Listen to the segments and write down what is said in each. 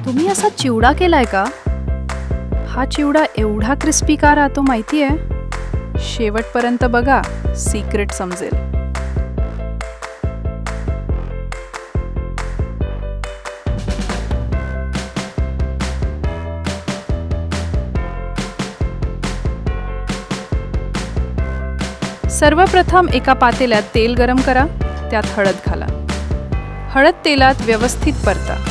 तुम्ही असा चिवडा केलाय का? हा चिवडा एवढा क्रिस्पी का राहतो माहितीये? शेवटपर्यंत बघा, सिक्रेट समजेल. सर्वप्रथम एका पातेल्यात तेल गरम करा, त्यात हळद घाला. हळद तेलात व्यवस्थित परता.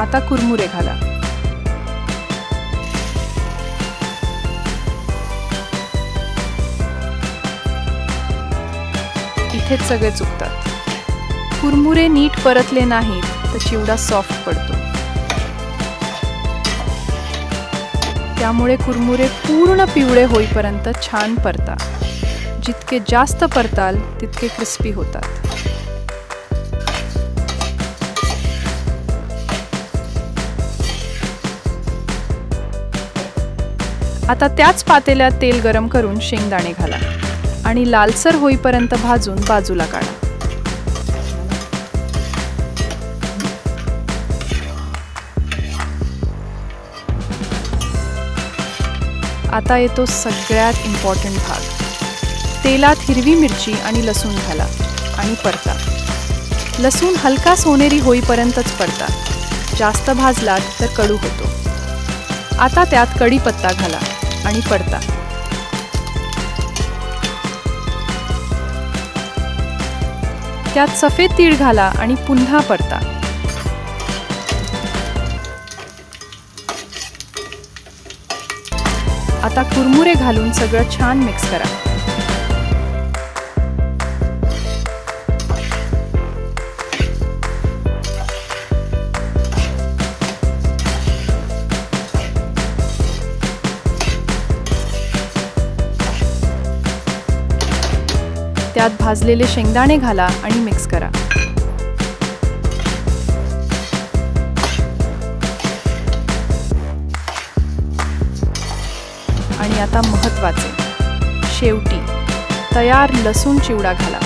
आता कुरमुरे घाला. इथेच सगळे चुकतात. कुरमुरे नीट परतले नाहीत तर चिवडा सॉफ्ट पडतो. त्यामुळे कुरमुरे पूर्ण पिवळे होईपर्यंत छान परता. जितके जास्त परताल तितके क्रिस्पी होतात. आता त्याच पातेल्यात तेल गरम करून शेंगदाणे घाला आणि लालसर होईपर्यंत भाजून बाजूला काढा. आता येतो सगळ्यात इम्पॉर्टंट भाग. तेलात हिरवी मिरची आणि लसूण घाला आणि परता. लसूण हलका सोनेरी होईपर्यंतच परता. जास्त भाजलात तर कडू होतो. आता त्यात कढीपत्ता घाला आणि परता. त्यात सफेद तीळ घाला आणि पुन्हा परता. आता कुरमुरे घालून सगळं छान मिक्स करा. त्यात भाजलेले शेंगदाणे घाला आणि मिक्स करा. आणि आता महत्त्वाचे, शेवटी तयार लसूण चिवडा घाला.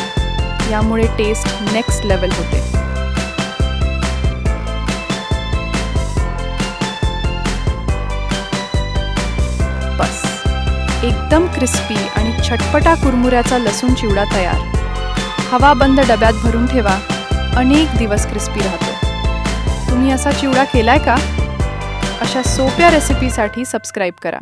यामुळे टेस्ट नेक्स्ट लेवल होते. बस, एकदम क्रिस्पी आणि छटपटा कुरमुऱ्याचा लसूण चिवडा तयार. हवा बंद डब्यात भरून ठेवा. अनेक दिवस क्रिस्पी राहतो. तुम्ही असा चिवडा केलाय का? अशा सोप्या रेसिपीसाठी सबस्क्राईब करा.